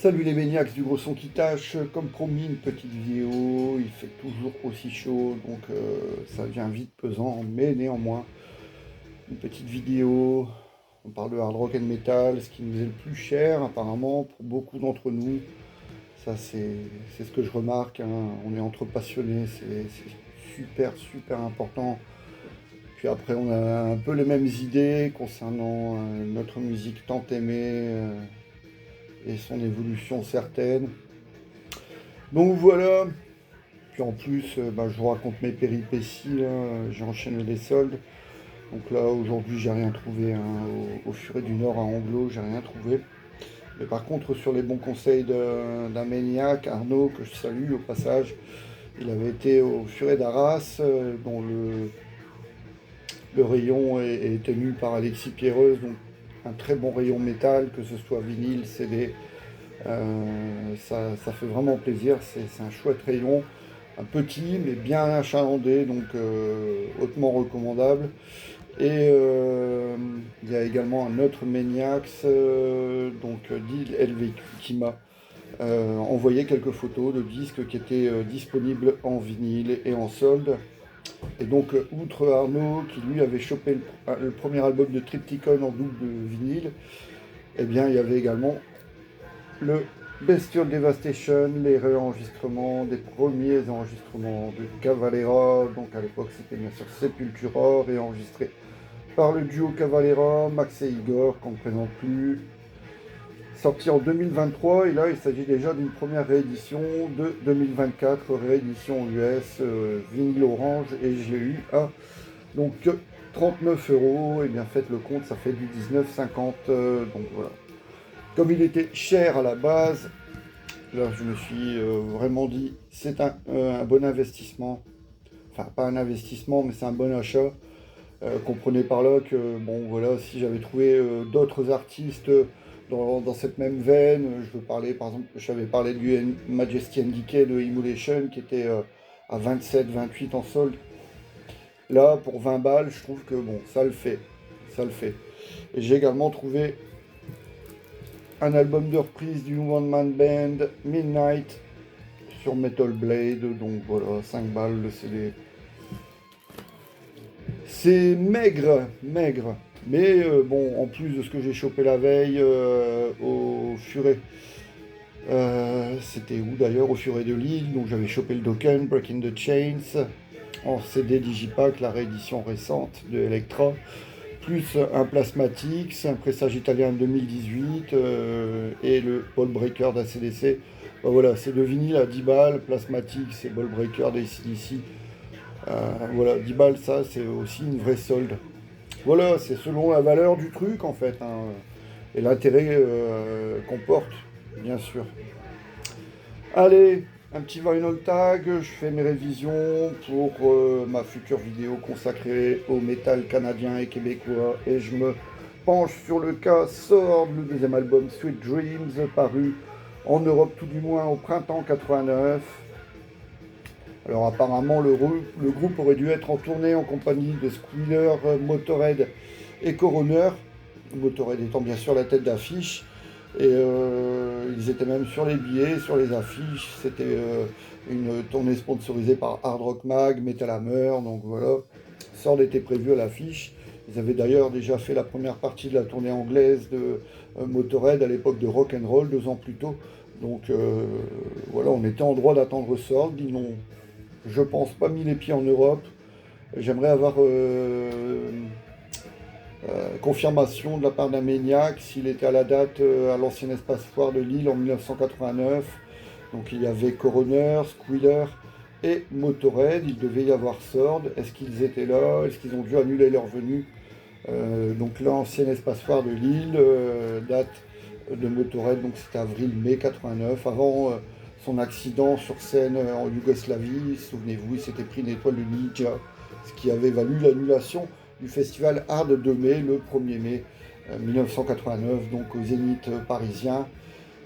Salut les maniacs du gros son qui tâche, comme promis une petite vidéo, il fait toujours aussi chaud donc ça devient vite pesant, mais néanmoins une petite vidéo, on parle de hard rock and metal, ce qui nous est le plus cher apparemment pour beaucoup d'entre nous, ça c'est ce que je remarque, hein. On est entre passionnés, c'est super important, puis après on a un peu les mêmes idées concernant notre musique tant aimée et son évolution certaine. Donc voilà, puis en plus, je vous raconte mes péripéties, là, j'ai enchaîné les soldes. Donc là, aujourd'hui, j'ai rien trouvé, hein, au Furet du Nord à Anglo, j'ai rien trouvé. Mais par contre, sur les bons conseils d'un maniaque, Arnaud, que je salue au passage, il avait été au Furet d'Arras, dont le rayon est tenu par Alexis Pierreuse, donc un très bon rayon métal, que ce soit vinyle, CD. Ça fait vraiment plaisir, c'est un chouette rayon, un petit mais bien achalandé, donc hautement recommandable. Et il y a également un autre Maniax, donc dit LVQ, qui m'a envoyé quelques photos de disques qui étaient disponibles en vinyle et en solde. Et donc, outre Arnaud, qui lui avait chopé le premier album de Triptychon en double vinyle, eh bien, il y avait également le Bestial Devastation, les réenregistrements des premiers enregistrements de Cavalera, donc à l'époque c'était bien sûr Sepultura, réenregistré par le duo Cavalera, Max et Igor, qu'on ne présente plus, sorti en 2023, et là il s'agit déjà d'une première réédition de 2024, réédition US, vinyle orange, et je l'ai eu à donc 39 €, et bien faites le compte, ça fait du 19,50, donc voilà. Comme il était cher à la base, là je me suis vraiment dit c'est un bon investissement. Enfin pas un investissement mais c'est un bon achat. Comprenez par là que bon voilà, si j'avais trouvé d'autres artistes dans cette même veine, je veux parler par exemple, j'avais parlé du Majesty Decay de Immolation qui était à 27-28 en solde. Là pour 20 balles je trouve que bon ça le fait. Ça le fait. Et j'ai également trouvé un album de reprise du One Man Band, Midnight, sur Metal Blade, donc voilà, 5 balles le CD. C'est maigre, mais bon, en plus de ce que j'ai chopé la veille au Furet, c'était où d'ailleurs, au Furet de Lille, donc j'avais chopé le Dokken, Breaking the Chains, en CD Digipack, la réédition récente de Electra, plus un Plasmatix, un pressage italien de 2018 et le Ball Breaker d'ACDC. Ben voilà, c'est de vinyle à 10 balles, Plasmatix et Ball Breaker d'ACDC. Voilà, 10 balles, ça c'est aussi une vraie solde. Voilà, c'est selon la valeur du truc en fait, hein, et l'intérêt qu'on porte, bien sûr. Allez, un petit vinyl tag, je fais mes révisions pour ma future vidéo consacrée au métal canadien et québécois, et je me penche sur le cas Sword, le deuxième album Sweet Dreams, paru en Europe tout du moins au printemps 89. Alors apparemment le groupe aurait dû être en tournée en compagnie de Squealer, Motorhead et Coroner, Motorhead étant bien sûr la tête d'affiche. Et ils étaient même sur les billets, sur les affiches. C'était une tournée sponsorisée par Hard Rock Mag, Metal Hammer, donc voilà. Sword était prévu à l'affiche. Ils avaient d'ailleurs déjà fait la première partie de la tournée anglaise de Motorhead à l'époque de Rock and Roll, 2 ans plus tôt. Donc voilà, on était en droit d'attendre Sword. Ils n'ont, je pense, pas mis les pieds en Europe. J'aimerais avoir confirmation de la part d'un Maniac s'il était à la date à l'ancien espace foire de Lille en 1989. Donc il y avait Coroner, Squealer et Motorhead. Il devait y avoir Sword. Est-ce qu'ils étaient là? Est-ce qu'ils ont dû annuler leur venue? Donc l'ancien espace foire de Lille, date de Motorhead, donc c'était avril-mai 89, avant son accident sur scène en Yougoslavie. Souvenez-vous, il s'était pris une étoile de Ninja, ce qui avait valu l'annulation du festival Hard de mai, le 1er mai 1989, donc au Zénith parisien.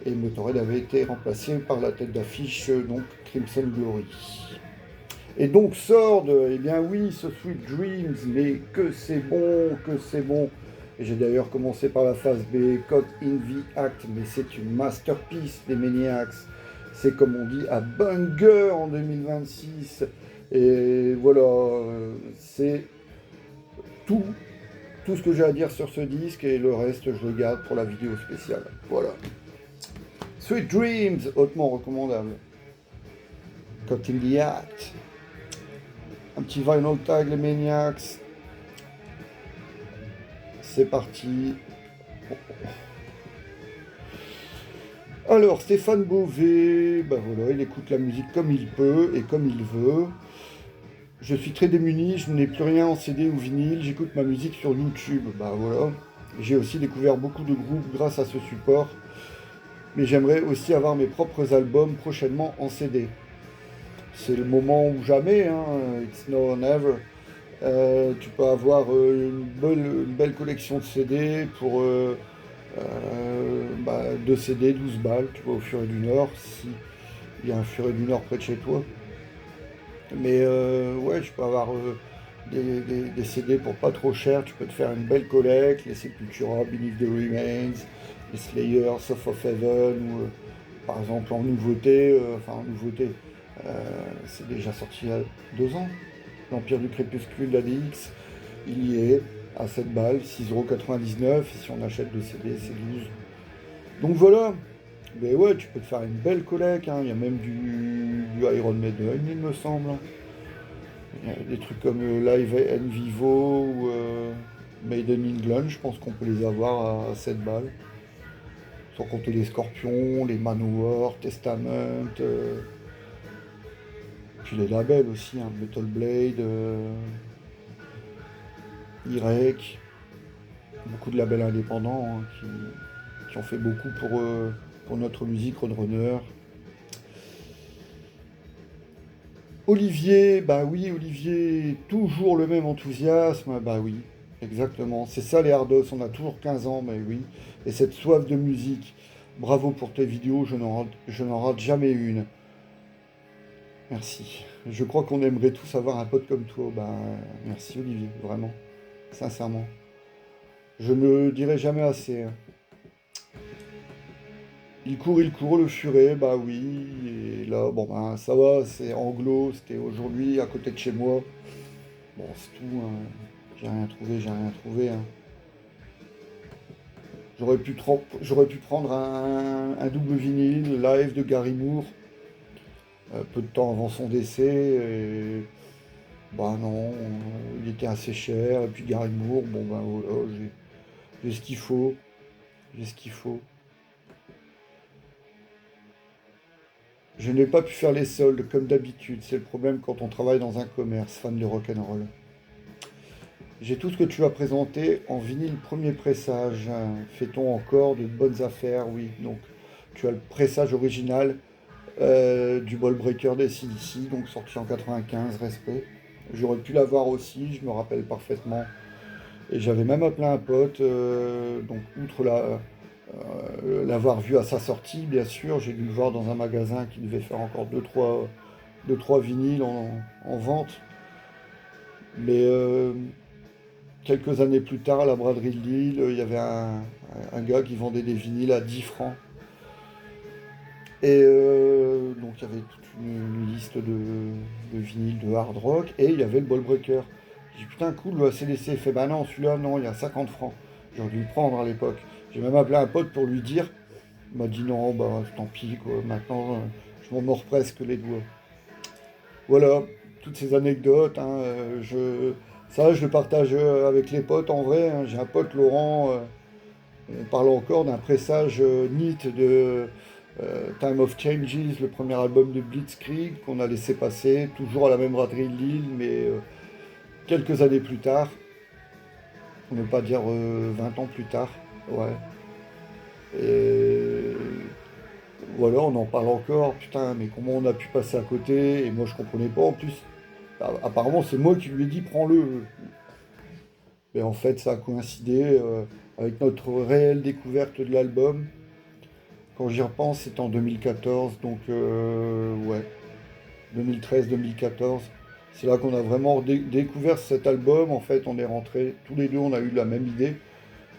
Et Motorhead avait été remplacé par la tête d'affiche, donc Crimson Glory. Et donc Sword, eh bien oui, ce Sweet Dreams, mais que c'est bon, que c'est bon. Et j'ai d'ailleurs commencé par la phase B, Caught in the Act, mais c'est une masterpiece des Maniacs. C'est comme on dit, à banger en 2026. Et voilà, c'est tout, tout ce que j'ai à dire sur ce disque et le reste je le garde pour la vidéo spéciale. Voilà. Sweet Dreams, hautement recommandable. Caught in the Act. Un petit vinyl tag, les Maniacs. C'est parti. Alors, Stéphane Beauvais, ben voilà, il écoute la musique comme il peut et comme il veut. Je suis très démuni, je n'ai plus rien en CD ou vinyle, j'écoute ma musique sur YouTube. Bah voilà. J'ai aussi découvert beaucoup de groupes grâce à ce support. Mais j'aimerais aussi avoir mes propres albums prochainement en CD. C'est le moment ou jamais, hein, it's now or never. Tu peux avoir une belle collection de CD pour 2 CD, 12 balles, tu vas au Furet du Nord, si il y a un Furet du Nord près de chez toi. Mais ouais, je peux avoir des CD pour pas trop cher, tu peux te faire une belle collecte, les Sepultura, Beneath the Remains, les Slayer, South of Heaven, ou par exemple en nouveauté, c'est déjà sorti il y a 2 ans, l'Empire du Crépuscule d'ADX, il y est, à 7 balles, 6,99€, et si on achète 2 CD, c'est 12. Donc voilà, mais ouais, tu peux te faire une belle collecte, hein. Il y a même du Iron Maiden, il me semble. Il y a des trucs comme Live and Vivo ou Made in England, je pense qu'on peut les avoir à 7 balles. Sans compter les Scorpions, les Manowar, Testament, puis les labels aussi, hein, Metal Blade, Irek, beaucoup de labels indépendants, hein, qui ont fait beaucoup pour notre musique, Roadrunner. Olivier, bah oui, Olivier, toujours le même enthousiasme, bah oui, exactement. C'est ça les hardos, on a toujours 15 ans, mais oui. Et cette soif de musique, bravo pour tes vidéos, je n'en rate jamais une. Merci. Je crois qu'on aimerait tous avoir un pote comme toi. Bah merci Olivier, vraiment, sincèrement. Je ne dirai jamais assez, hein. Il court, le furet, bah oui. Et là, bon ben ça va, c'est anglo, c'était aujourd'hui à côté de chez moi. Bon, c'est tout, hein. J'ai rien trouvé, hein. J'aurais pu prendre un double vinyle live de Gary Moore, peu de temps avant son décès. Et bah non, il était assez cher. Et puis Gary Moore, bon ben voilà, j'ai ce qu'il faut. J'ai ce qu'il faut. Je n'ai pas pu faire les soldes comme d'habitude. C'est le problème quand on travaille dans un commerce, fan de rock'n'roll. J'ai tout ce que tu as présenté en vinyle premier pressage. Fait-on encore de bonnes affaires? Oui. Donc, tu as le pressage original du Ball Breaker des CDC, donc sorti en 95, respect. J'aurais pu l'avoir aussi, je me rappelle parfaitement. Et j'avais même appelé un pote, donc outre l'avoir vu à sa sortie, bien sûr, j'ai dû le voir dans un magasin qui devait faire encore 2-3 vinyles en vente. Mais quelques années plus tard, à la braderie de Lille, il y avait un gars qui vendait des vinyles à 10 francs. Et donc il y avait toute une liste de vinyles de hard rock, et il y avait le Ball Breaker. J'ai dit putain cool, le ACDC. Il fait bah non, celui-là non, il y a 50 francs. J'aurais dû le prendre à l'époque. J'ai même appelé un pote pour lui dire. Il m'a dit non, bah tant pis quoi, maintenant je m'en mords presque les doigts. Voilà, toutes ces anecdotes, hein, je le partage avec les potes en vrai, hein. J'ai un pote, Laurent, on parle encore d'un pressage NEAT de Time of Changes, le premier album de Blitzkrieg, qu'on a laissé passer, toujours à la même braderie de Lille, mais quelques années plus tard, pour ne pas dire 20 ans plus tard, ouais. Et voilà, on en parle encore, putain, mais comment on a pu passer à côté? Et moi je comprenais pas en plus. Apparemment c'est moi qui lui ai dit prends-le. Mais en fait ça a coïncidé avec notre réelle découverte de l'album. Quand j'y repense, c'était en 2014, donc ouais, 2013-2014. C'est là qu'on a vraiment découvert cet album. En fait, on est rentrés, tous les deux, on a eu la même idée.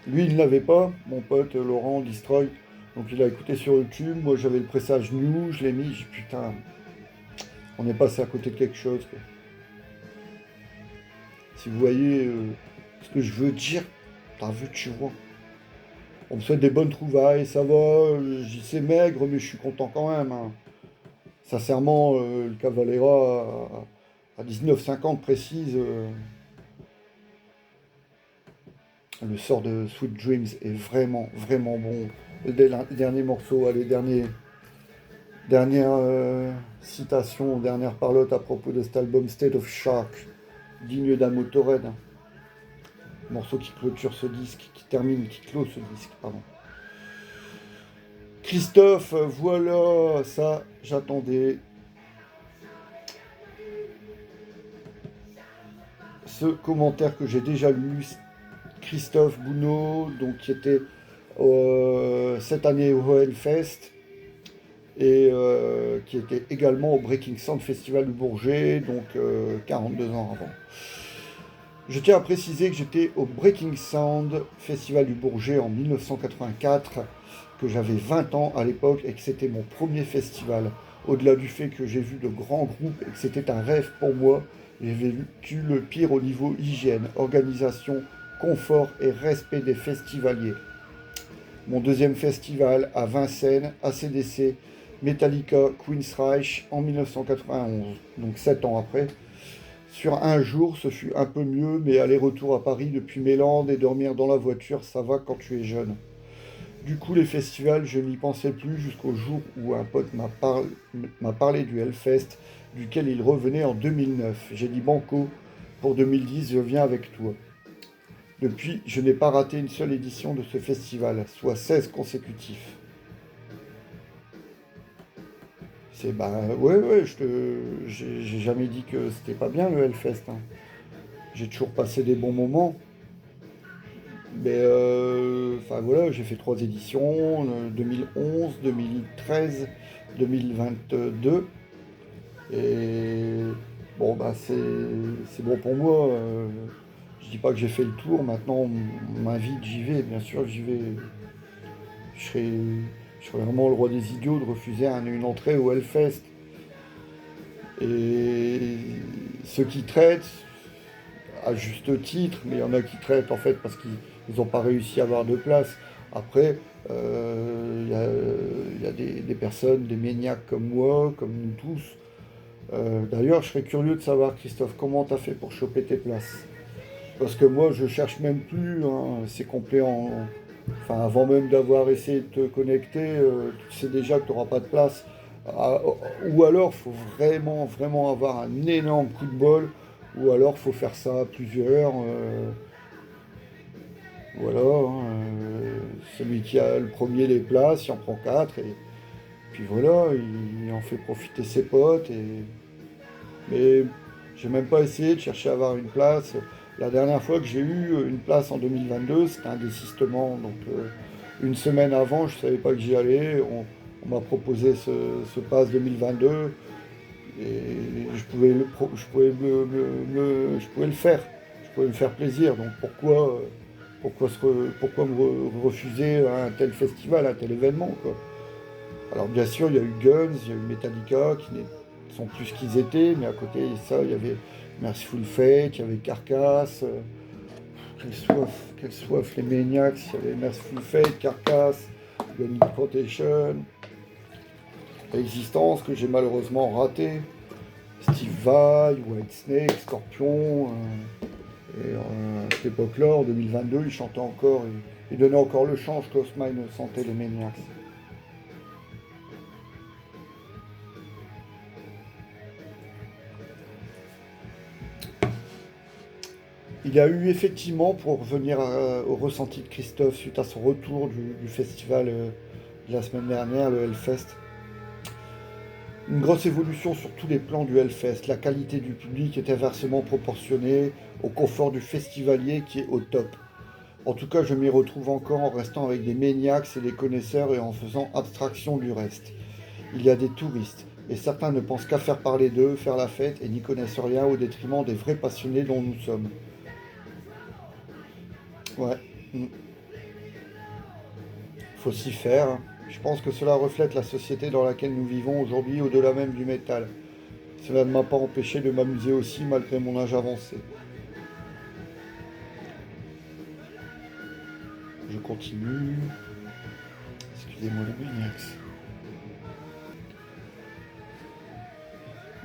Lui, il ne l'avait pas, mon pote Laurent Destroy. Donc il a écouté sur YouTube. Moi, j'avais le pressage New, je l'ai mis. J'ai dit, putain, on est passé à côté de quelque chose, quoi. Si vous voyez ce que je veux dire, t'as vu, tu vois. On me souhaite des bonnes trouvailles, ça va. J'y sais maigre, mais je suis content quand même, hein. Sincèrement, le Cavalera à 19,50 précise. Le sort de Sweet Dreams est vraiment, vraiment bon. Le dernier morceau, les dernières citations, dernières parlottes à propos de cet album State of Shark, digne d'un Motorhead. Morceau qui clôture ce disque, qui clôt ce disque, pardon. Christophe, voilà, ça, j'attendais. Ce commentaire que j'ai déjà lu, Christophe Bounot, donc qui était cette année au Hellfest et qui était également au Breaking Sound Festival du Bourget, donc 42 ans avant. Je tiens à préciser que j'étais au Breaking Sound Festival du Bourget en 1984, que j'avais 20 ans à l'époque et que c'était mon premier festival. Au-delà du fait que j'ai vu de grands groupes et que c'était un rêve pour moi, j'ai vécu le pire au niveau hygiène, organisation, confort et respect des festivaliers. Mon deuxième festival à Vincennes, ACDC, Metallica, Queensryche en 1991, donc 7 ans après. Sur un jour, ce fut un peu mieux, mais aller-retour à Paris depuis Mélande et dormir dans la voiture, ça va quand tu es jeune. Du coup, les festivals, je n'y pensais plus jusqu'au jour où un pote m'a parlé du Hellfest, duquel il revenait en 2009. J'ai dit banco, pour 2010, je viens avec toi. Depuis, je n'ai pas raté une seule édition de ce festival, soit 16 consécutifs. C'est ouais, j'ai jamais dit que c'était pas bien le Hellfest, hein. J'ai toujours passé des bons moments. Mais enfin voilà, j'ai fait 3 éditions, 2011, 2013, 2022. Et bon bah c'est bon pour moi. Je dis pas que j'ai fait le tour, maintenant on m'invite, j'y vais, bien sûr j'y vais. Je serais, je serais vraiment le roi des idiots de refuser une entrée au Hellfest. Et ceux qui traitent, à juste titre, mais il y en a qui traitent en fait parce qu'ils n'ont pas réussi à avoir de place. Après, il y a des personnes, des maniaques comme moi, comme nous tous. D'ailleurs, je serais curieux de savoir, Christophe, comment tu as fait pour choper tes places. Parce que moi, je cherche même plus, hein, c'est complet en. Enfin, avant même d'avoir essayé de te connecter, tu sais déjà que tu n'auras pas de place. Ah, ou alors, il faut vraiment, vraiment avoir un énorme coup de bol. Ou alors, il faut faire ça à plusieurs. Voilà, hein, celui qui a le premier les places, il en prend quatre. Et puis voilà, il en fait profiter ses potes. Mais j'ai même pas essayé de chercher à avoir une place. La dernière fois que j'ai eu une place en 2022, c'était un désistement. Donc une semaine avant, je ne savais pas que j'y allais. On m'a proposé ce pass 2022 et je pouvais le faire. Je pouvais me faire plaisir. Donc pourquoi refuser un tel festival, un tel événement, quoi. Alors bien sûr, il y a eu Guns, il y a eu Metallica qui sont plus ce qu'ils étaient, mais à côté de ça, il y avait Merciful Fate, il y avait Carcass. Quelle soif les Maniacs, il y avait Merciful Fate, Carcass, Gun Protection, Existence que j'ai malheureusement raté, Steve Vai, Whitesnake, Scorpion. Et à cette époque-là, en 2022, il chantait encore, il donnait encore le chant, Cosmine sentait les Maniacs. Il y a eu effectivement, pour revenir au ressenti de Christophe suite à son retour du festival de la semaine dernière, le Hellfest, une grosse évolution sur tous les plans du Hellfest. La qualité du public est inversement proportionnée au confort du festivalier qui est au top. En tout cas, je m'y retrouve encore en restant avec des maniacs et des connaisseurs et en faisant abstraction du reste. Il y a des touristes, et certains ne pensent qu'à faire parler d'eux, faire la fête et n'y connaissent rien au détriment des vrais passionnés dont nous sommes. Ouais. faut s'y faire, hein. Je pense que cela reflète la société dans laquelle nous vivons aujourd'hui, au-delà même du métal. Cela ne m'a pas empêché de m'amuser aussi malgré mon âge avancé. Je continue. Excusez-moi les maniacs.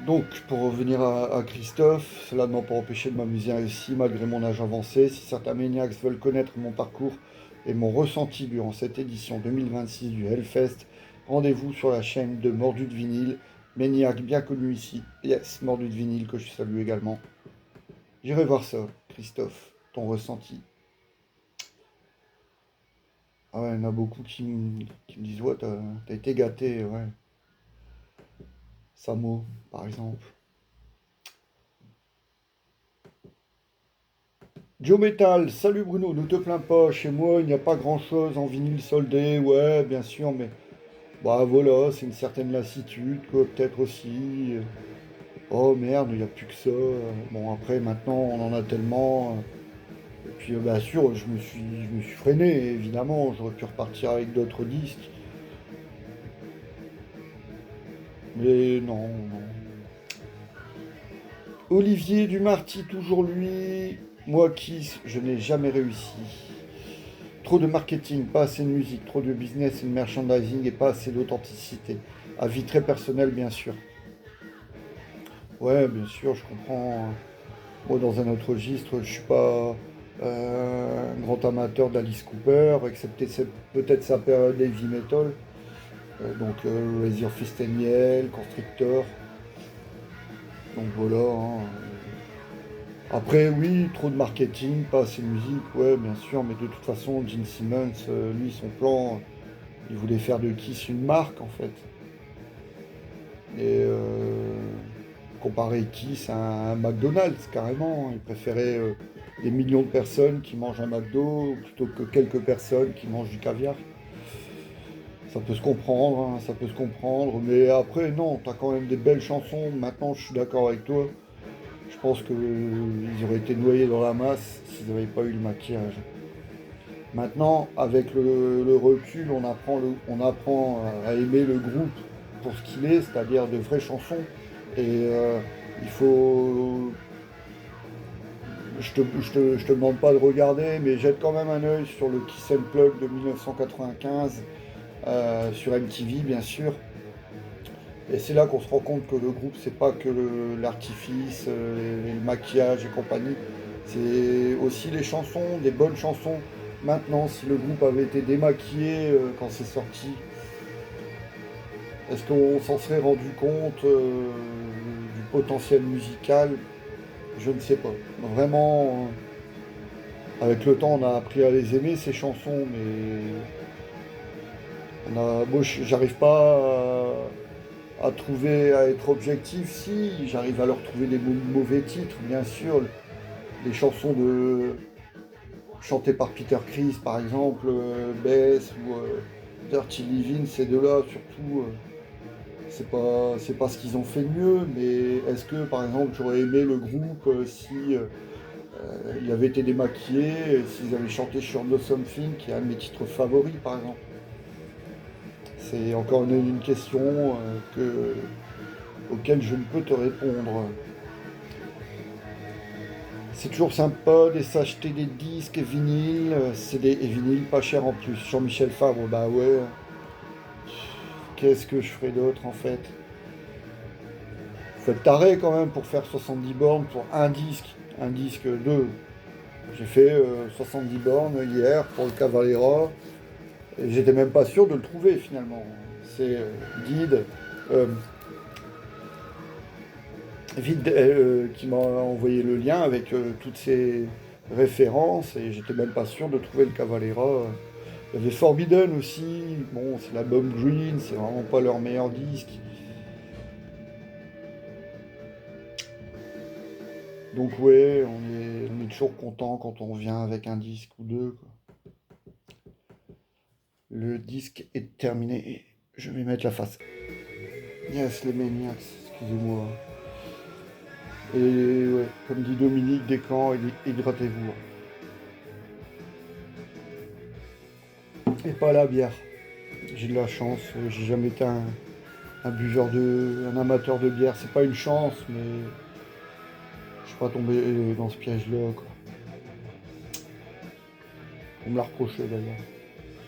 Donc, pour revenir à Christophe, cela ne m'a pas empêché de m'amuser aussi malgré mon âge avancé. Si certains maniacs veulent connaître mon parcours et mon ressenti durant cette édition 2026 du Hellfest, rendez-vous sur la chaîne de Mordu de Vinyle, maniac bien connu ici. Yes, Mordu de Vinyle que je salue également. J'irai voir ça, Christophe, ton ressenti. Ah ouais, il y en a beaucoup qui me disent, ouais, t'as été gâté, ouais. Samo, par exemple. Joe Metal, salut Bruno, ne te plains pas, chez moi il n'y a pas grand chose en vinyle soldé, ouais, bien sûr, mais bah voilà, c'est une certaine lassitude, quoi, peut-être aussi. Oh merde, il n'y a plus que ça. Bon, après, maintenant, on en a tellement. Et puis, bien sûr, je me suis freiné, évidemment, j'aurais pu repartir avec d'autres disques, mais non, non. Olivier Dumarty, toujours lui. Moi, Kiss, je n'ai jamais réussi. Trop de marketing, pas assez de musique, trop de business et de merchandising et pas assez d'authenticité. Avis très personnel, bien sûr. Ouais, bien sûr, je comprends. Moi, dans un autre registre, je suis pas un grand amateur d'Alice Cooper, excepté peut-être sa période heavy metal. Donc, Razor Fist and Nail, Constrictor. Donc voilà, hein. Après, oui, trop de marketing, pas assez de musique, ouais, bien sûr, mais de toute façon, Gene Simmons, lui, son plan, il voulait faire de Kiss une marque, en fait. Et comparer Kiss à un McDonald's, carrément. Il préférait des millions de personnes qui mangent un McDo plutôt que quelques personnes qui mangent du caviar. Ça peut se comprendre, hein, ça peut se comprendre, mais après, non, t'as quand même des belles chansons. Maintenant, je suis d'accord avec toi. Je pense qu'ils auraient été noyés dans la masse s'ils n'avaient pas eu le maquillage. Maintenant, avec le recul, on apprend à aimer le groupe pour ce qu'il est, c'est-à-dire de vraies chansons. Et il faut. Je te demande pas de regarder, mais jette quand même un œil sur le Kiss Unplugged de 1995, sur MTV bien sûr. Et c'est là qu'on se rend compte que le groupe, c'est pas que l'artifice, le maquillage et compagnie. C'est aussi les chansons, des bonnes chansons. Maintenant, si le groupe avait été démaquillé quand c'est sorti, est-ce qu'on s'en serait rendu compte du potentiel musical? Je ne sais pas. Vraiment, avec le temps, on a appris à les aimer, ces chansons, mais moi, j'arrive pas à trouver, à être objectif. Si, j'arrive à leur trouver des mauvais titres, bien sûr. Les chansons chantées par Peter Criss, par exemple, Bess ou Dirty Living, ces deux-là, surtout, c'est pas ce qu'ils ont fait de mieux, mais est-ce que, par exemple, j'aurais aimé le groupe si il avait été démaquillé, s'ils avaient chanté sur No Something, qui est un de mes titres favoris, par exemple? C'est encore une question auquel je ne peux te répondre. C'est toujours sympa de s'acheter des disques vinyles, CD et vinyles pas cher en plus. Jean-Michel Fabre, bah ouais, qu'est-ce que je ferais d'autre en fait? Faut être taré quand même pour faire 70 bornes pour un disque 2. J'ai fait 70 bornes hier pour le Cavalera, et j'étais même pas sûr de le trouver finalement. C'est Guide, euh, qui m'a envoyé le lien avec toutes ces références et j'étais même pas sûr de trouver le Cavalera. Il y avait Forbidden aussi, bon c'est l'album Green, c'est vraiment pas leur meilleur disque. Donc ouais, on est toujours content quand on vient avec un disque ou deux, quoi. Le disque est terminé, je vais mettre la face. Yes les Maniacs, excusez-moi. Et ouais, comme dit Dominique Descamps, hydratez-vous. et pas la bière. J'ai de la chance, j'ai jamais été un amateur de bière. C'est pas une chance, mais je suis pas tombé dans ce piège-là, quoi. On me l'a reproché d'ailleurs.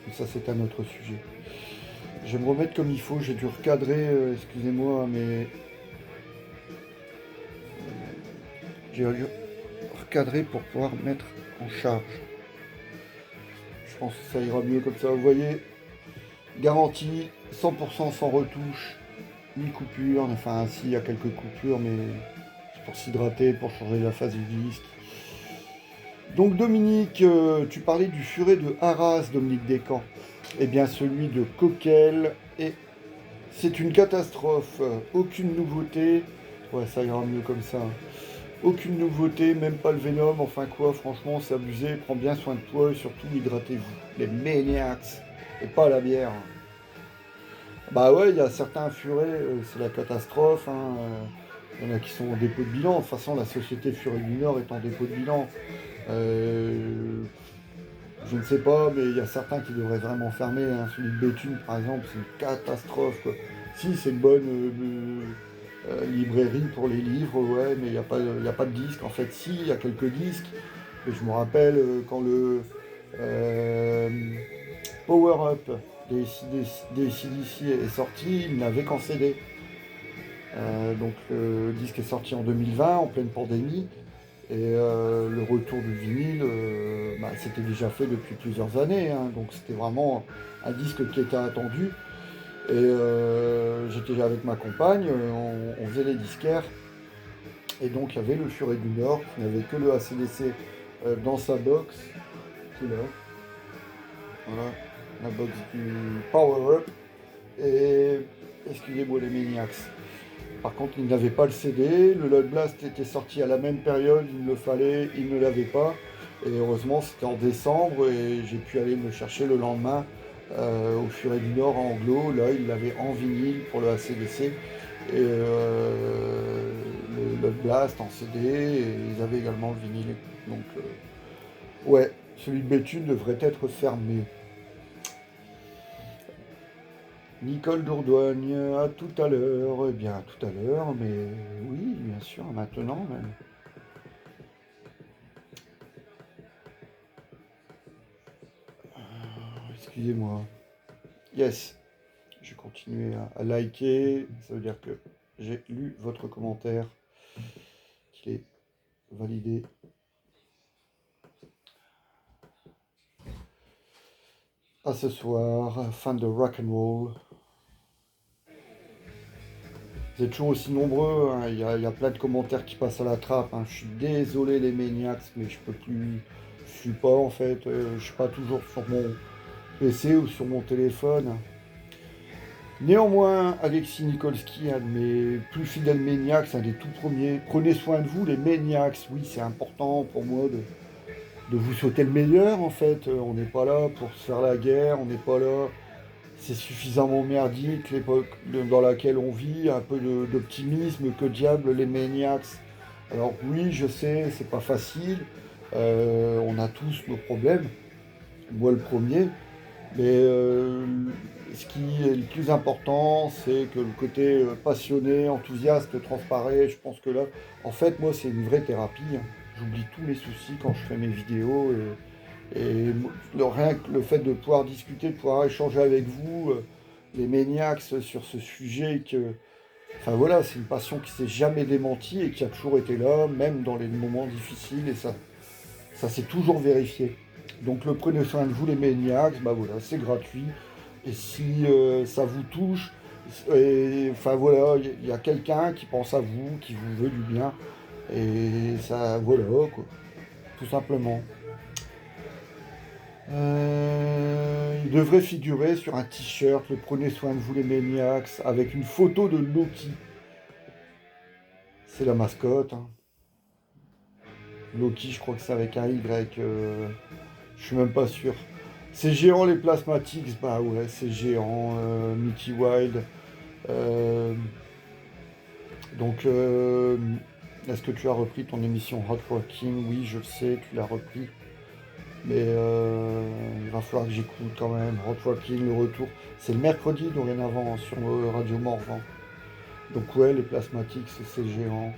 Mais ça, c'est un autre sujet. Je vais me remettre comme il faut. J'ai dû recadrer, excusez-moi, mais j'ai dû recadrer pour pouvoir mettre en charge. Je pense que ça ira mieux comme ça. Vous voyez, garantie 100% sans retouche, ni coupure. Enfin, si, il y a quelques coupures, mais c'est pour s'hydrater, pour changer la phase du disque. Donc Dominique, tu parlais du furet de Arras, Dominique Descamps. Eh bien celui de Coquel, et c'est une catastrophe. Aucune nouveauté. Ouais, ça ira mieux comme ça. Aucune nouveauté, même pas le Venom. Enfin quoi, franchement, c'est abusé. Prends bien soin de toi et surtout hydratez-vous. Les maniacs, et pas la bière. Bah ouais, il y a certains furets, c'est la catastrophe, hein. Il y en a qui sont en dépôt de bilan. De toute façon, la société Furet du Nord est en dépôt de bilan. Euh, je ne sais pas, mais il y a certains qui devraient vraiment fermer, hein. Celui de Béthune, par exemple, c'est une catastrophe, quoi. Si, c'est une bonne librairie pour les livres, ouais, mais il y a pas de disques. En fait, si, il y a quelques disques. Et je me rappelle quand le euh, Power Up des CDC est sorti, il n'avait qu'en CD. Donc le disque est sorti en 2020, en pleine pandémie. Et le retour du vinyle, c'était déjà fait depuis plusieurs années, hein. Donc c'était vraiment un disque qui était attendu. Et j'étais avec ma compagne, on faisait les disquaires. Et donc il y avait le Furet du Nord qui n'avait que le ACDC dans sa box. Qui est là. Voilà, la box du Power Up. Et excusez-moi les Maniacs. Par contre, il n'avait pas le CD. Le Loud Blast était sorti à la même période. Il me le fallait, il ne l'avait pas. Et heureusement, c'était en décembre et j'ai pu aller me chercher le lendemain au Furet du Nord à Anglo. Là, il l'avait en vinyle pour le ACDC. Et le Loud Blast en CD. Et ils avaient également le vinyle. Donc, ouais, celui de Béthune devrait être fermé. Nicole Dourdoigne, à tout à l'heure. Eh bien, à tout à l'heure, mais oui, bien sûr, maintenant même. Excusez-moi. Yes, je vais continuer à liker. Ça veut dire que j'ai lu votre commentaire, qu'il est validé. À ce soir, fan de rock and roll. Vous êtes toujours aussi nombreux, hein. Il y a plein de commentaires qui passent à la trappe, hein. Je suis désolé les maniacs, mais je peux plus. Je suis pas en fait. Je suis pas toujours sur mon PC ou sur mon téléphone. Néanmoins, Alexis Nikolski, un de mes plus fidèles maniacs, un des tout premiers. Prenez soin de vous, les maniacs. Oui, c'est important pour moi de vous souhaiter le meilleur en fait. On n'est pas là pour se faire la guerre, on n'est pas là. C'est suffisamment merdique l'époque dans laquelle on vit, un peu d'optimisme, que diable les maniacs. Alors oui, je sais, c'est pas facile, on a tous nos problèmes, moi le premier, mais ce qui est le plus important, c'est que le côté passionné, enthousiaste transparaît. Je pense que là, en fait, moi, c'est une vraie thérapie, hein. J'oublie tous mes soucis quand je fais mes vidéos. Et rien que le fait de pouvoir discuter, de pouvoir échanger avec vous, les maniacs, sur ce sujet enfin voilà, c'est une passion qui s'est jamais démentie et qui a toujours été là, même dans les moments difficiles, et ça s'est toujours vérifié. Donc le prenez soin de vous les maniacs, bah voilà, c'est gratuit. Et si ça vous touche, enfin voilà, il y a quelqu'un qui pense à vous, qui vous veut du bien. Et ça, voilà, quoi, tout simplement. Il devrait figurer sur un t-shirt, le prenez soin de vous les maniacs, avec une photo de Loki. C'est la mascotte, hein. Loki, je crois que c'est avec un Y. Je suis même pas sûr. C'est géant les plasmatiques, bah ouais, c'est géant. Mickey Wild. Euh, donc, est-ce que tu as repris ton émission Hot Rocking? Oui, je le sais, tu l'as repris. Mais il va falloir que j'écoute quand même. Rock Rockin', le retour. C'est le mercredi dorénavant sur Radio Morvan. Donc ouais, les Plasmatics, c'est géant.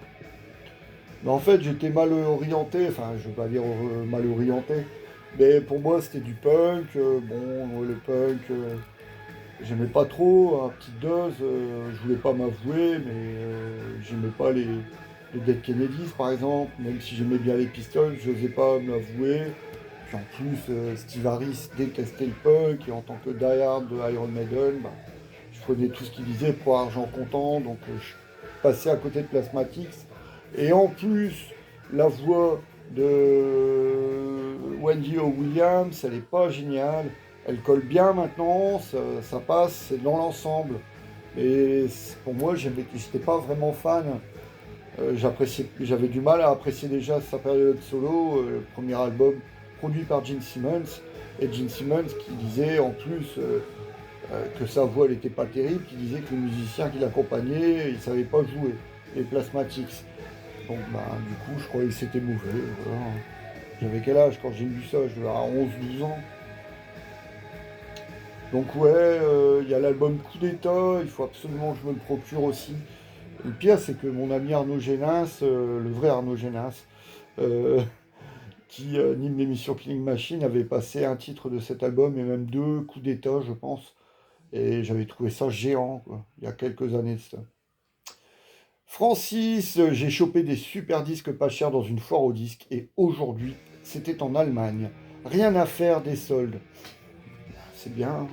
Mais en fait, j'étais mal orienté, enfin, je vais pas dire mal orienté, mais pour moi, c'était du punk. Bon, le punk, j'aimais pas trop, à petite dose. Je voulais pas m'avouer, mais j'aimais pas les Dead Kennedys, par exemple. Même si j'aimais bien les Pistols, je n'osais pas me l'avouer. Puis en plus, Steve Harris détestait le punk, et en tant que die-hard de Iron Maiden, bah, je prenais tout ce qu'il disait pour argent comptant, donc je passais à côté de Plasmatics. Et en plus, la voix de Wendy O. Williams, elle n'est pas géniale. Elle colle bien maintenant, ça passe, c'est dans l'ensemble. Et pour moi, j'étais pas vraiment fan. J'avais du mal à apprécier déjà sa période solo, le premier album produit par Gene Simmons. Et Gene Simmons qui disait en plus que sa voix n'était pas terrible, qui disait que les musiciens qui l'accompagnaient, ils ne savaient pas jouer, les Plasmatics. Donc bah, du coup, je croyais que c'était mauvais. Voilà. J'avais quel âge quand j'ai vu ça? Je devais avoir 11-12 ans. Donc ouais, il y a l'album Coup d'État, il faut absolument que je me le procure aussi. Et le pire, c'est que mon ami Arnaud Génas, le vrai Arnaud Génas, euh, qui anime l'émission Killing Machine, avait passé un titre de cet album et même deux Coups d'État, je pense. Et j'avais trouvé ça géant, quoi, il y a quelques années de ça. Francis, j'ai chopé des super disques pas chers dans une foire aux disques et aujourd'hui, c'était en Allemagne. Rien à faire des soldes. C'est bien,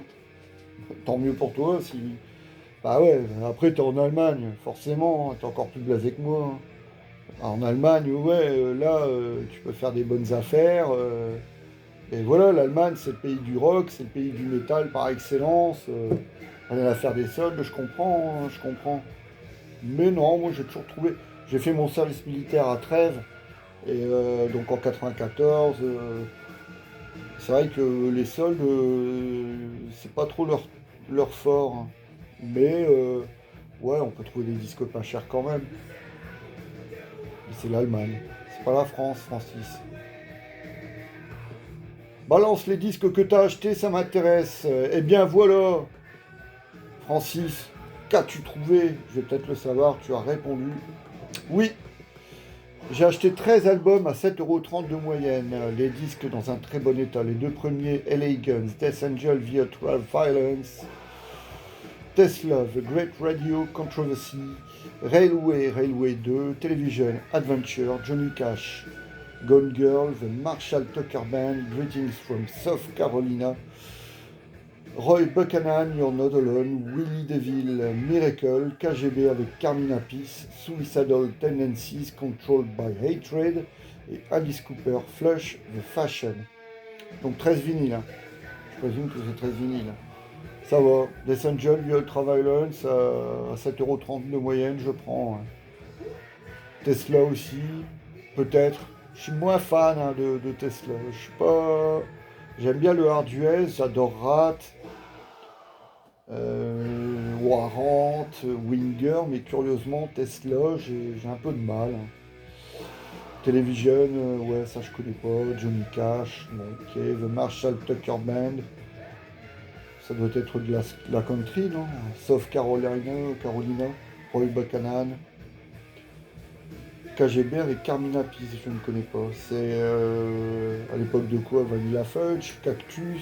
tant mieux pour toi si. Bah ouais, après t'es en Allemagne, forcément, t'es encore plus blasé que moi. En Allemagne, ouais, là, tu peux faire des bonnes affaires. Et voilà, l'Allemagne, c'est le pays du rock, c'est le pays du métal par excellence. Rien à faire des soldes, je comprends, hein, je comprends. Mais non, moi j'ai toujours trouvé. J'ai fait mon service militaire à Trèves, et donc en 94. C'est vrai que les soldes, c'est pas trop leur fort, hein. Mais ouais, on peut trouver des disques pas chers quand même. Et c'est l'Allemagne. C'est pas la France, Francis. Balance les disques que t'as achetés, ça m'intéresse. Eh bien voilà, Francis, qu'as-tu trouvé? Je vais peut-être le savoir, tu as répondu. Oui, j'ai acheté 13 albums à 7,30 € de moyenne. Les disques dans un très bon état. Les deux premiers, LA Guns, Death Angel, Virtual Violence, Tesla, The Great Radio Controversy, Railway 2, Television, Adventure, Johnny Cash, Gone Girl, The Marshall Tucker Band, Greetings from South Carolina, Roy Buchanan, You're Not Alone, Willie DeVille, Miracle, KGB avec Carmina Peace, Suicidal Tendencies, Controlled by Hatred, et Alice Cooper, Flush, The Fashion. Donc 13 vinyles, hein. Je présume que c'est 13 vinyles. Ça va. Death Angel, Ultra Violence, à 7,30 € de moyenne, je prends. Hein. Tesla aussi, peut-être. Je suis moins fan, hein, de Tesla. Je suis pas. J'aime bien le hard US, j'adore Rat, Warrant, Winger, mais curieusement, Tesla, j'ai un peu de mal. Hein. Television, ouais, ça je connais pas. Johnny Cash, bon, ok. The Marshall Tucker Band, ça doit être de la country, non? South Carolina, Roy Buchanan. KGB avec Carmina Peace, je ne connais pas. C'est à l'époque de quoi? Vanilla Fudge, Cactus.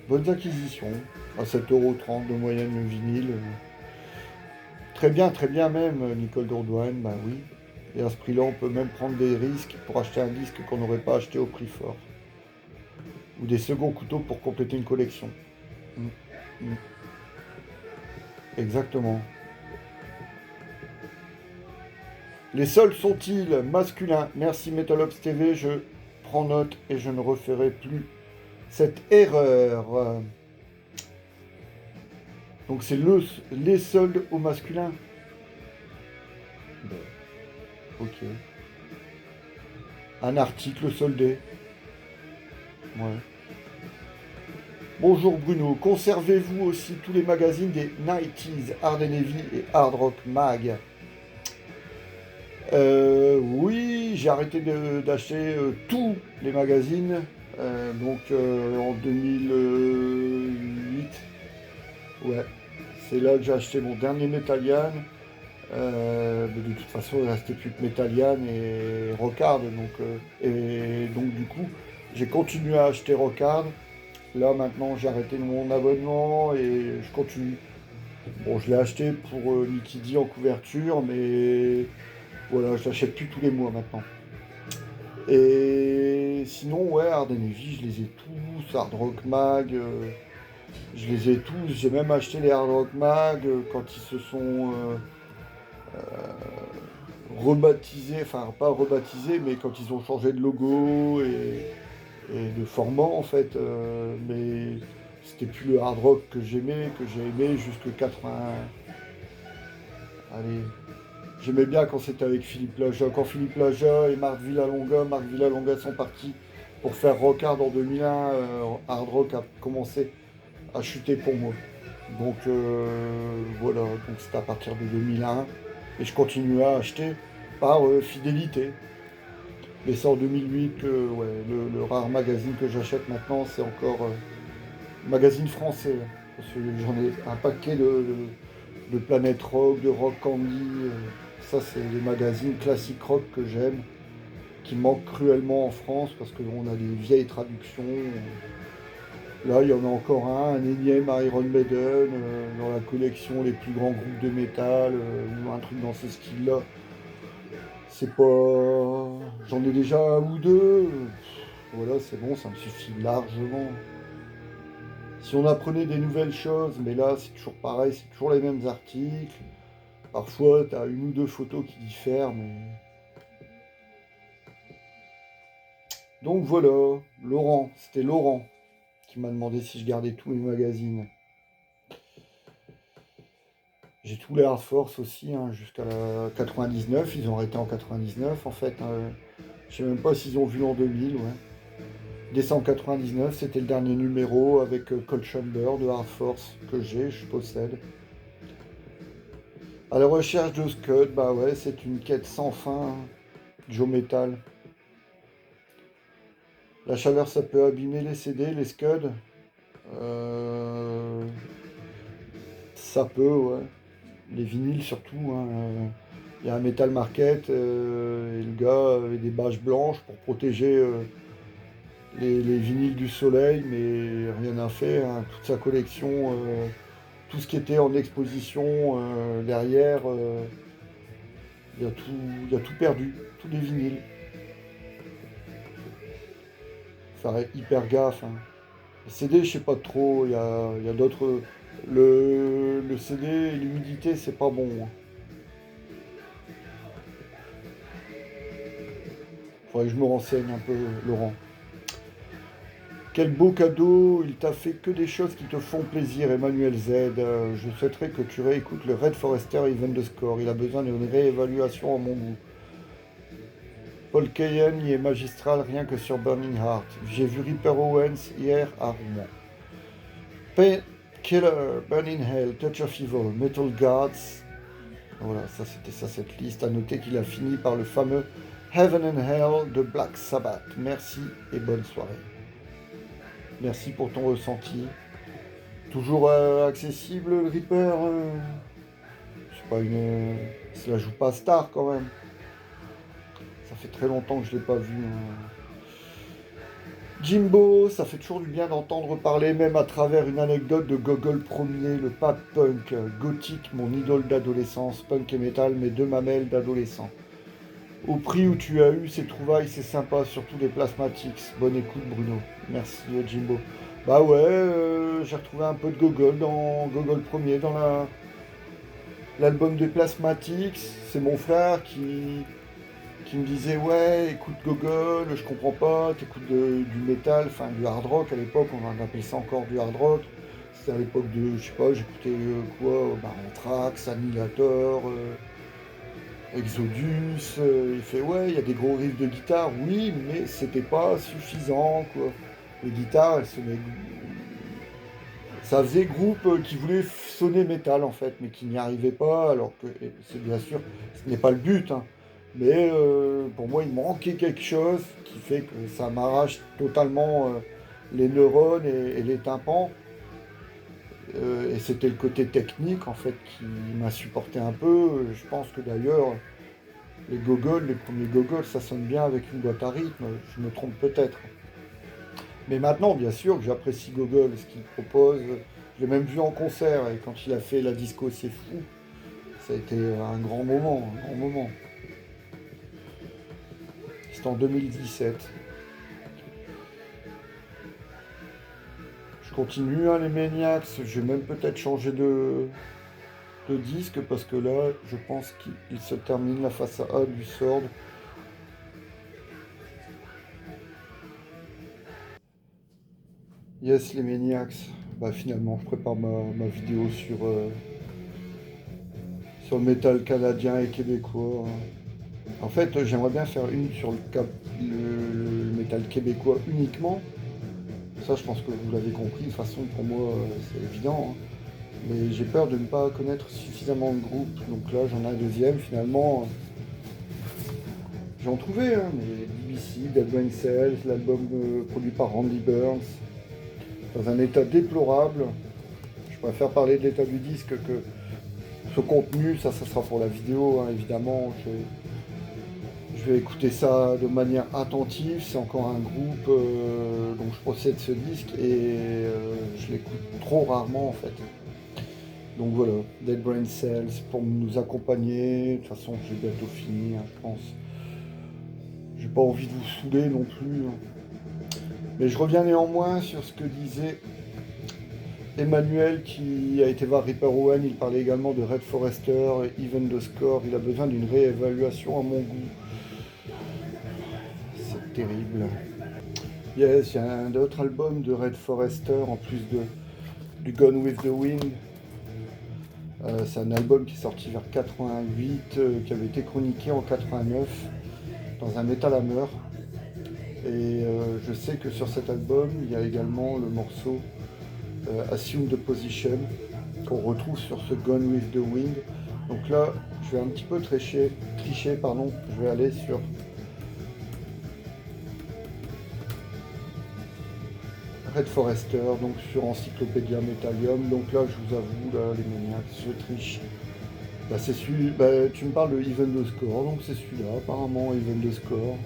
Bonnes acquisitions. À 7,30 € de moyenne le vinyle. Très bien même, Nicole Dourdoine, bah oui. Et à ce prix-là, on peut même prendre des risques pour acheter un disque qu'on n'aurait pas acheté au prix fort. Ou des seconds couteaux pour compléter une collection. Exactement. Les soldes sont-ils masculins? Merci Metalops TV, je prends note et je ne referai plus cette erreur. Donc c'est les soldes au masculin. Ben, ok. Un article soldé. Ouais. Bonjour Bruno, conservez-vous aussi tous les magazines des 90s, Hard and Heavy et Hard Rock Mag? Oui, oui, j'ai arrêté d'acheter tous les magazines, en 2008. Ouais, c'est là que j'ai acheté mon dernier Metallian. Mais de toute façon, il ne restait plus que Metallian et Rockard. Et donc, du coup, j'ai continué à acheter Rockard. Là, maintenant, j'ai arrêté mon abonnement et je continue. Bon, je l'ai acheté pour Mickey D en couverture, mais voilà, je l'achète plus tous les mois maintenant. Et sinon, ouais, Hard Navy, je les ai tous. Hard Rock Mag, je les ai tous. J'ai même acheté les Hard Rock Mag quand ils se sont rebaptisés, enfin pas rebaptisés, mais quand ils ont changé de logo et de format en fait. Mais c'était plus le hard rock que j'ai aimé jusque 80. Allez, j'aimais bien quand c'était avec Philippe Laja. Quand Philippe Laja et Marc Villalonga sont partis pour faire Rock Hard en 2001, Hard Rock a commencé à chuter pour moi. Donc voilà, donc c'était à partir de 2001. Et je continuais à acheter par fidélité. Mais c'est en 2008 que ouais, le rare magazine que j'achète maintenant, c'est encore magazine français. Parce que j'en ai un paquet de Planète Rock, de Rock Candy. Ça, c'est les magazines classiques rock que j'aime, qui manquent cruellement en France parce qu'on a des vieilles traductions. Là, il y en a encore un énième Iron Maiden dans la collection les plus grands groupes de métal ou un truc dans ce style-là. C'est pas. J'en ai déjà un ou deux. Voilà, c'est bon, ça me suffit largement. Si on apprenait des nouvelles choses, mais là, c'est toujours pareil, c'est toujours les mêmes articles. Parfois, tu as une ou deux photos qui diffèrent, mais. Donc voilà, c'était Laurent qui m'a demandé si je gardais tous mes magazines. J'ai tous les Hard Force aussi, hein, jusqu'à la 99. Ils ont arrêté en 99 en fait. Je sais même pas s'ils ont vu en 2000, ouais. Décembre 99, c'était le dernier numéro avec Cold Chamber de Hard Force que je possède. À la recherche de Scud, bah ouais, c'est une quête sans fin. Joe Metal. La chaleur, ça peut abîmer les CD, les Scuds. Euh, Ça peut, ouais. Les vinyles surtout, hein. Il y a un Metal Market et le gars avait des bâches blanches pour protéger les vinyles du soleil, mais rien n'a fait, hein. Toute sa collection, tout ce qui était en exposition derrière, il a tout perdu, tous les vinyles. Faire hyper gaffe, hein. Le CD, je sais pas trop, il y a d'autres. Le CD, l'humidité, c'est pas bon, hein. Faudrait que je me renseigne un peu, Laurent. Quel beau cadeau, il t'a fait que des choses qui te font plaisir, Emmanuel Z. Je souhaiterais que tu réécoutes le Red Forester Event de Score. Il a besoin d'une réévaluation à mon goût. Paul Kayen y est magistral rien que sur Burning Heart. J'ai vu Ripper Owens hier à Rouen. Killer, Burning Hell, Touch of Evil, Metal Gods. Voilà, ça c'était ça cette liste. À noter qu'il a fini par le fameux Heaven and Hell de Black Sabbath. Merci et bonne soirée. Merci pour ton ressenti. Toujours accessible le Reaper. C'est pas une. Cela joue pas star quand même. Ça fait très longtemps que je l'ai pas vu, hein. Jimbo, ça fait toujours du bien d'entendre parler, même à travers une anecdote de Gogol Premier, le pape punk, gothique, mon idole d'adolescence, punk et metal, mes deux mamelles d'adolescent. Au prix où tu as eu ces trouvailles, c'est sympa, surtout des plasmatiques. Bonne écoute Bruno. Merci Jimbo. Bah ouais, j'ai retrouvé un peu de Gogol dans Gogol Premier, dans l'album des plasmatiques. C'est mon frère qui me disait ouais écoute Gogol, je comprends pas, t'écoutes du métal, enfin du hard rock à l'époque, on en appelait ça encore du hard rock. C'était à l'époque de, je sais pas, j'écoutais quoi, Anthrax, Annihilator, Exodus, il fait ouais il y a des gros riffs de guitare, oui mais c'était pas suffisant quoi. Les guitares elles sonnaient. Ça faisait groupe qui voulait sonner métal en fait, mais qui n'y arrivait pas, alors que c'est bien sûr, ce n'est pas le but, hein. Mais pour moi, il manquait quelque chose qui fait que ça m'arrache totalement les neurones et les tympans. Et c'était le côté technique en fait qui m'insupportait un peu. Je pense que d'ailleurs, les gogoles, les premiers gogoles, ça sonne bien avec une boîte à rythme. Je me trompe peut-être. Mais maintenant, bien sûr, que j'apprécie Gogol, ce qu'il propose. Je l'ai même vu en concert et quand il a fait la disco C'est Fou, ça a été un grand moment, un grand moment. C'était en 2017. Je continue, hein, les Maniacs. Je vais même peut-être changer de disque parce que là, je pense qu'il se termine la face A du Sword. Yes, les Maniacs. Bah finalement, je prépare ma vidéo sur le métal canadien et québécois. En fait, j'aimerais bien faire une sur le métal québécois uniquement. Ça, je pense que vous l'avez compris. De toute façon, pour moi, c'est évident, hein. Mais j'ai peur de ne pas connaître suffisamment de groupes. Donc là, j'en ai un deuxième. Finalement, j'en trouvais, hein, mais DBC, Dead Brain Cells, l'album produit par Randy Burns, dans un état déplorable. Je préfère parler de l'état du disque que ce contenu. Ça sera pour la vidéo, hein, évidemment. Je vais écouter ça de manière attentive. C'est encore un groupe dont je possède ce disque et je l'écoute trop rarement en fait. Donc voilà, Dead Brain Cells pour nous accompagner. De toute façon, j'ai bientôt fini, hein, je pense. J'ai pas envie de vous saouler non plus, hein. Mais je reviens néanmoins sur ce que disait Emmanuel qui a été voir Ripper Owen. Il parlait également de Red Forester et Even the Score. Il a besoin d'une réévaluation à mon goût. C'est terrible. Yes, il y a un autre album de Red Forester en plus du Gone with the Wind. C'est un album qui est sorti vers 88, qui avait été chroniqué en 89 dans un Metal Hammer. Et je sais que sur cet album, il y a également le morceau Assume the Position qu'on retrouve sur ce Gone with the Wind. Donc là, je vais un petit peu tricher, pardon. Je vais aller sur Red Forester, donc sur Encyclopédia Metallium. Donc là, je vous avoue, là, les maniaques, je triche. Bah, c'est celui, bah, tu me parles de Even the Score, donc c'est celui-là, apparemment, Even the Score.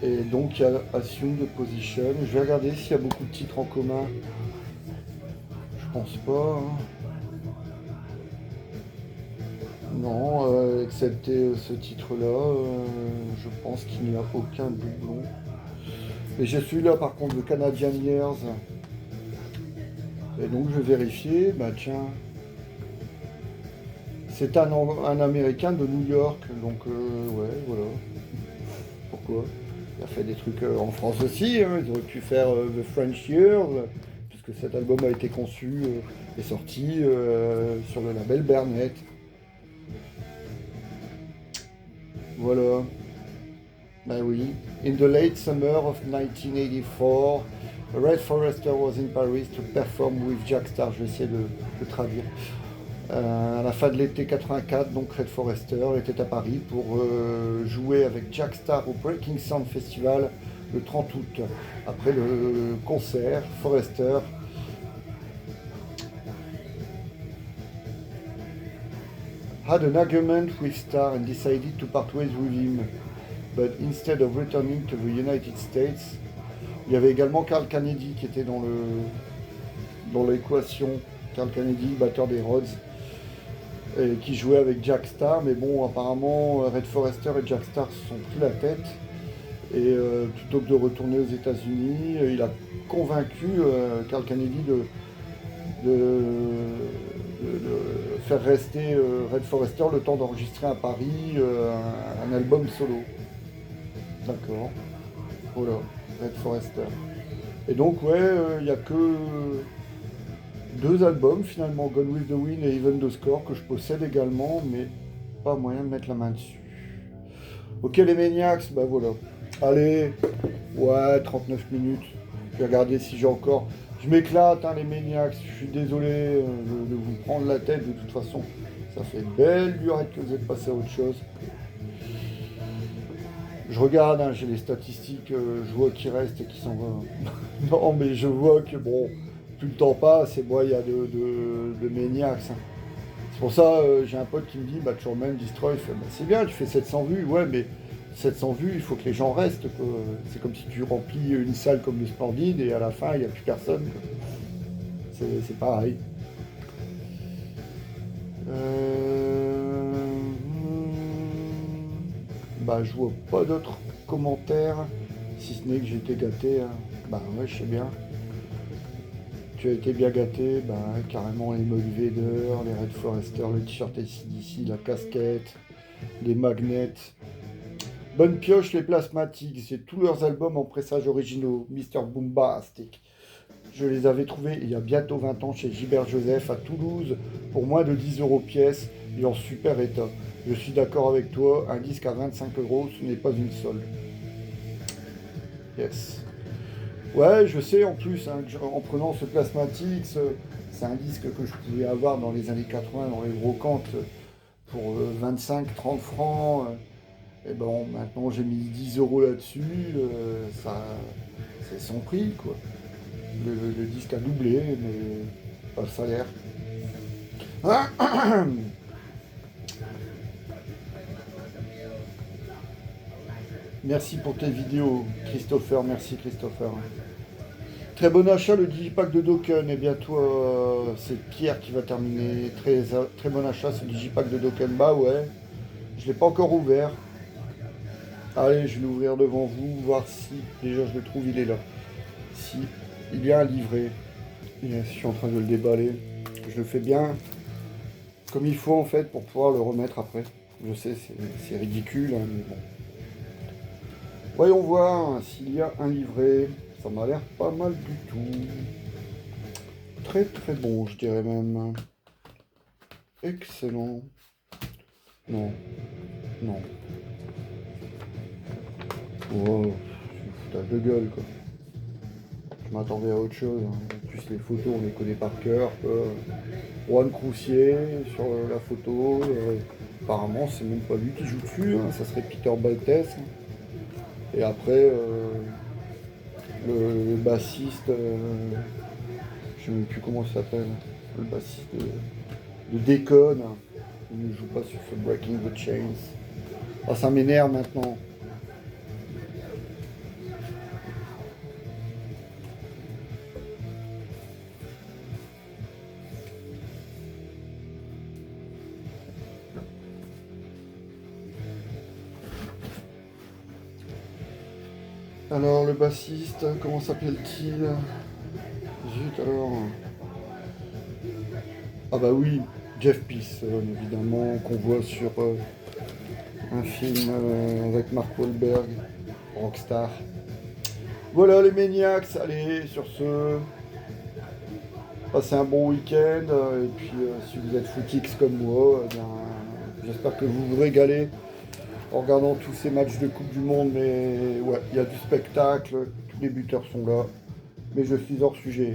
Et donc, il y a Assume the Position. Je vais regarder s'il y a beaucoup de titres en commun. Je pense pas, hein. Non, excepté ce titre-là, je pense qu'il n'y a aucun doublon. Et j'ai celui-là par contre de Canadian Years. Et donc je vais vérifier, bah tiens. C'est un Américain de New York, donc ouais, voilà. Pourquoi? Il a fait des trucs en France aussi, hein. Ils auraient pu faire The French Years, puisque cet album a été conçu et sorti sur le label Bernet. Voilà. Ben oui. In the late summer of 1984, Red Forester was in Paris to perform with Jack Starr. Je vais essayer de traduire. À la fin de l'été 84, donc Red Forester était à Paris pour jouer avec Jack Starr au Breaking Sound Festival le 30 août. Après le concert, Forester had an argument with Starr and decided to part ways with him. But instead of returning to the United States, il y avait également Carl Kennedy qui était dans l'équation. Carl Kennedy, batteur des Rhodes, et qui jouait avec Jack Starr. Mais bon, apparemment, Red Forester et Jack Starr se sont pris la tête. Et plutôt que de retourner aux États-Unis, il a convaincu Carl Kennedy de faire rester Red Forester le temps d'enregistrer à Paris un album solo. D'accord. Voilà, Red Forester. Et donc, ouais, il n'y a que deux albums finalement, Gone with the Wind et Even the Score, que je possède également, mais pas moyen de mettre la main dessus. Ok, les Maniacs, bah voilà. Allez, ouais, 39 minutes. Je vais regarder si j'ai encore. Je m'éclate, hein, les Maniacs. Je suis désolé de vous prendre la tête, de toute façon. Ça fait une belle durée que vous êtes passé à autre chose. Je regarde, hein, j'ai les statistiques, je vois qui restent et qui s'en vont. Non, mais je vois que bon, plus le temps passe et moi il y a de maniacs, hein. C'est pour ça, j'ai un pote qui me dit, bah toujours même Destroy, il fait, bah, c'est bien, tu fais 700 vues, ouais, mais 700 vues, il faut que les gens restent, quoi. C'est comme si tu remplis une salle comme le Splendide et à la fin, il n'y a plus personne, quoi. C'est pareil. Bah, je vois pas d'autres commentaires, si ce n'est que j'ai été gâté, hein. Bah ouais, je sais bien. Tu as été bien gâté, bah carrément les Mug Vader, les Red Forester, le t-shirt AC/DC, la casquette, les magnets. Bonne pioche les plasmatiques, c'est tous leurs albums en pressage originaux, Mr. Boombastic. Je les avais trouvés il y a bientôt 20 ans chez Gilbert Joseph à Toulouse pour moins de 10 € pièce et en super état. Je suis d'accord avec toi, un disque à 25 €, ce n'est pas une solde. Yes. Ouais, je sais en plus, hein, en prenant ce Plasmatique, c'est un disque que je pouvais avoir dans les années 80 dans les brocantes pour 25-30 francs. Et bon, maintenant j'ai mis 10 € là-dessus, ça, c'est son prix, quoi. Le disque a doublé, mais pas le salaire. Merci pour tes vidéos, Christopher. Merci, Christopher. Très bon achat, le Digipack de Dokken. Et bientôt, c'est Pierre qui va terminer. Très bon achat, ce Digipack de Dokken. Bah ouais, je ne l'ai pas encore ouvert. Allez, je vais l'ouvrir devant vous, voir si, déjà je le trouve, il est là. Si il y a un livret. Yes, je suis en train de le déballer. Je le fais bien comme il faut en fait pour pouvoir le remettre après. Je sais, c'est ridicule, hein, mais bon. Voyons voir s'il y a un livret. Ça m'a l'air pas mal du tout. Très très bon, je dirais même. Excellent. Non. Non. Oh, c'est foutage de gueule, quoi. Je m'attendais à autre chose, hein. En plus, les photos, on les connaît par cœur, quoi. Juan Croucier sur la photo. Apparemment, c'est même pas lui qui joue dessus, hein. Ça serait Peter Baltes. Et après, le bassiste, je sais même plus comment il s'appelle, le bassiste de Déconne, il ne joue pas sur ce Breaking the Chains. Ah, ça m'énerve maintenant. Alors, le bassiste, comment s'appelle-t-il? Zut, alors. Ah bah oui, Jeff Peace, évidemment, qu'on voit sur un film avec Mark Wahlberg, Rockstar. Voilà les Maniacs, allez, sur ce, passez un bon week-end, et puis si vous êtes footix comme moi, eh bien, j'espère que vous vous régalez en regardant tous ces matchs de Coupe du Monde, mais ouais, il y a du spectacle, tous les buteurs sont là, mais je suis hors sujet.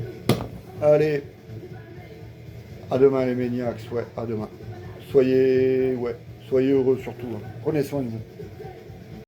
Allez, à demain les Maniacs, ouais, à demain. Soyez heureux surtout, hein. Prenez soin de vous.